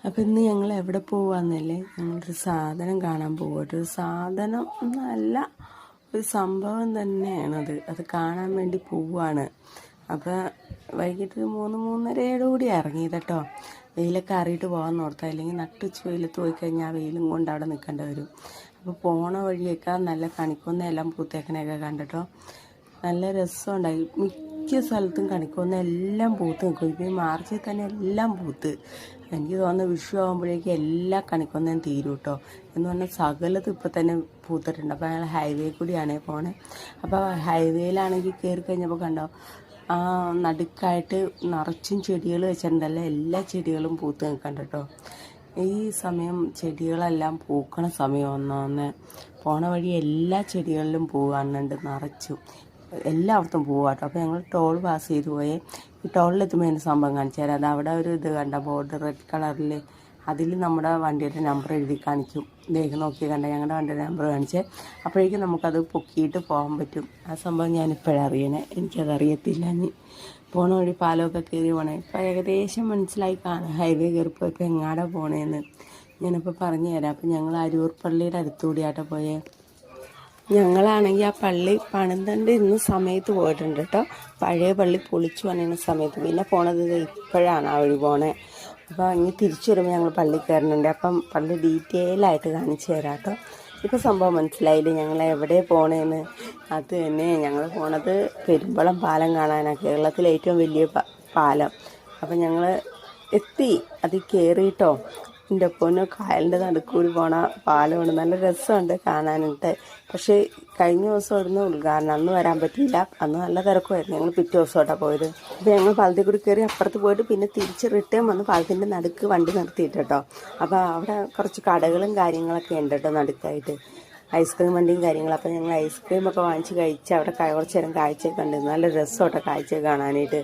അപ്പം ഇന്ന് ഞങ്ങൾ എവിടെ പോവാന്നല്ലേ, ഞങ്ങളൊരു സാധനം കാണാൻ പോകും. ഒരു സാധനം നല്ല ഒരു സംഭവം തന്നെയാണത്. അത് കാണാൻ വേണ്ടി പോവാണ്. അപ്പം വൈകിട്ട് 3-3:30 ഇറങ്ങിയത് കേട്ടോ. വെയിലൊക്കെ അറിയിട്ട് പോകാൻ ഓർത്താൽ, അല്ലെങ്കിൽ നട്ടുച്ച വെയിലത്ത് പോയി കഴിഞ്ഞാൽ ആ വെയിലും കൊണ്ട് അവിടെ നിൽക്കേണ്ടി വരും. അപ്പോൾ പോണ വഴിയൊക്കെ നല്ല കണിക്കൊന്ന എല്ലാം പൂത്തേക്കണയൊക്കെ കണ്ടിട്ടോ നല്ല രസമുണ്ടായി. മിക്ക സ്ഥലത്തും കണിക്കൊന്ന എല്ലാം പൂത്ത് നിൽക്കും. ഇപ്പോൾ ഈ മാർച്ചിൽ തന്നെ എല്ലാം പൂത്ത്. എനിക്ക് തോന്നുന്നു വിഷു ആകുമ്പോഴേക്കും എല്ലാ കണിക്കൊന്നയും തീരും കേട്ടോ. എന്ന് പറഞ്ഞാൽ സകലത്ത് ഇപ്പോൾ തന്നെ പൂത്തിട്ടുണ്ട്. അപ്പോൾ ഞങ്ങൾ ഹൈവേ കൂടിയാണേ പോണേ. അപ്പോൾ ഹൈവേയിലാണെങ്കിൽ കയറി കഴിഞ്ഞപ്പോൾ കണ്ടോ, ആ നടുക്കായിട്ട് നിറച്ചും ചെടികൾ വെച്ചിട്ടുണ്ടല്ലോ. എല്ലാ ചെടികളും പൂത്ത് നിൽക്കണ്ട കേട്ടോ. ഈ സമയം ചെടികളെല്ലാം പൂക്കണ സമയം ഒന്നൊന്ന് പോണ വഴി എല്ലാ ചെടികളിലും പൂ കാണുന്നുണ്ട് നിറച്ചും. എല്ലായിടത്തും പോവാട്ടോ. അപ്പോൾ ഞങ്ങൾ ടോൾ പാസ് ചെയ്ത് പോയേ. ഈ ടോളിലെത്തുമ്പോൾ എൻ്റെ സംഭവം കാണിച്ചു തരാം. അത് അവിടെ ഒരു ഇത് കണ്ട ബോർഡ് റെഡ് കളറിൽ, അതിൽ നമ്മുടെ വണ്ടിയുടെ നമ്പർ എഴുതി കാണിക്കും. ദേഹം നോക്കി കണ്ട ഞങ്ങളുടെ വണ്ടിയുടെ നമ്പർ കാണിച്ചേ. അപ്പോഴേക്കും നമുക്കത് പൊക്കിയിട്ട് പോകാൻ പറ്റും. ആ സംഭവം ഞാനിപ്പോഴറിയണേ, എനിക്കതറിയത്തില്ല. ഇനി പോണ വഴി പാലമൊക്കെ കയറി പോണേ. ഇപ്പോൾ ഏകദേശം മനസ്സിലായി കാണാം ഹൈവേ കയറിപ്പോൾ ഇപ്പോൾ എങ്ങാടാ പോണേന്ന് ഞാനിപ്പോൾ പറഞ്ഞു തരാം. അപ്പം ഞങ്ങൾ അരൂർ പള്ളിയുടെ അടുത്തുകൂടിയാട്ടോ പോയേ. ഞങ്ങളാണെങ്കിൽ ആ പള്ളി പണിതണ്ട് ഇന്ന് സമയത്ത് പോയിട്ടുണ്ട് കേട്ടോ. പഴയ പള്ളി പൊളിച്ചു പണിയുന്ന സമയത്ത്. പിന്നെ പോണത് ഇപ്പോഴാണ് ആ വഴി പോണേ. അപ്പോൾ ഇനി തിരിച്ചു വരുമ്പോൾ ഞങ്ങൾ പള്ളി കയറുന്നുണ്ട്. അപ്പം പള്ളി ഡീറ്റെയിലായിട്ട് കാണിച്ചു തരാം കേട്ടോ. ഇപ്പോൾ സംഭവം മനസ്സിലായില്ലേ ഞങ്ങൾ എവിടെ പോണേന്ന്? അത് തന്നെ, ഞങ്ങൾ പോണത് പെരുമ്പളം പാലം കാണാനാണ്. കേരളത്തിലെ ഏറ്റവും വലിയ പാലം. അപ്പം ഞങ്ങൾ എത്തി. അത് കയറിയിട്ടോ. എൻ്റെ പൊന്നോ, കായലിൻ്റെ നടുക്കൂടി പോണ പാലമാണ്. നല്ല രസമുണ്ട് കാണാനായിട്ട്. പക്ഷേ കഴിഞ്ഞ ദിവസം ഇവിടുന്ന് ഉദ്ഘാടനം, അന്ന് വരാൻ പറ്റിയില്ല. അന്ന് നല്ല തിരക്കുമായിരുന്നു. ഞങ്ങൾ പിറ്റേ ദിവസമായിട്ടാണ് പോയത്. അപ്പോൾ ഞങ്ങൾ പാലത്തിൽ കൂടി കയറി അപ്പുറത്ത് പോയിട്ട് പിന്നെ തിരിച്ച് റിട്ടേൺ വന്ന് പാലത്തിൻ്റെ നടുക്ക് വണ്ടി നിർത്തിയിട്ട് കേട്ടോ. അപ്പോൾ അവിടെ കുറച്ച് കടകളും കാര്യങ്ങളൊക്കെ ഉണ്ട് കേട്ടോ നടുക്കായിട്ട്. ഐസ്ക്രീം വണ്ടിയും കാര്യങ്ങളും. അപ്പോൾ ഞങ്ങൾ ഐസ്ക്രീമൊക്കെ വാങ്ങിച്ച് കഴിച്ച് അവിടെ കുറച്ച് നേരം കാഴ്ചയൊക്കെ ഉണ്ട്. നല്ല രസമായിട്ടോ കാഴ്ച കാണാനായിട്ട്.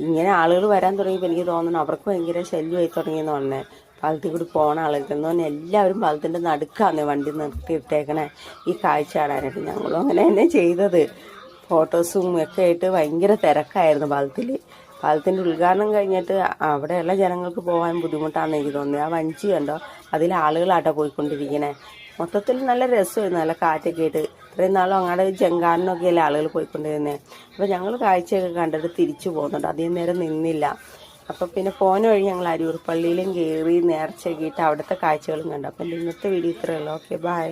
ഇങ്ങനെ ആളുകൾ വരാൻ തുടങ്ങിയപ്പോൾ എനിക്ക് തോന്നുന്നു അവർക്ക് ഭയങ്കര ശല്യമായി തുടങ്ങിയെന്ന് പറഞ്ഞേ. പാലത്തിൽ കൂടി പോണ ആളുകൾ എന്ന് പറഞ്ഞാൽ എല്ലാവരും പാലത്തിൻ്റെ നടുക്കാണ് വണ്ടി നിർത്തിയിട്ടേക്കണേ ഈ കാഴ്ച കാണാനായിട്ട്. ഞങ്ങളും അങ്ങനെ തന്നെ ചെയ്തത്. ഫോട്ടോസും ഒക്കെ ആയിട്ട് ഭയങ്കര തിരക്കായിരുന്നു പാലത്തിൽ. പാലത്തിൻ്റെ ഉദ്ഘാടനം കഴിഞ്ഞിട്ട് അവിടെയുള്ള ജനങ്ങൾക്ക് പോകാൻ ബുദ്ധിമുട്ടാണെന്ന് എനിക്ക് തോന്നുന്നത്. ആ വഞ്ചി കണ്ടോ, അതിൽ ആളുകളാട്ടോ പോയിക്കൊണ്ടിരിക്കണേ. മൊത്തത്തിൽ നല്ല രസമായിരുന്നു, നല്ല കാറ്റൊക്കെ ആയിട്ട്. ഇത്രയും നാളും അങ്ങോട്ട് ജങ്കാറിനൊക്കെയല്ലേ ആളുകൾ പോയിക്കൊണ്ടിരുന്നത്. അപ്പോൾ ഞങ്ങൾ കാഴ്ചയൊക്കെ കണ്ടിട്ട് തിരിച്ചു പോകുന്നുണ്ട്. അധികം നേരം നിന്നില്ല. അപ്പോൾ പിന്നെ പോന വഴി ഞങ്ങൾ അരൂർ പള്ളിയിലും കയറി നേർച്ചയൊക്കെ ഇട്ട് അവിടുത്തെ കാഴ്ചകളും കണ്ടു. അപ്പം ഇന്നത്തെ വീഡിയോ ഇത്രയേ ഉള്ളൂ. Okay, by.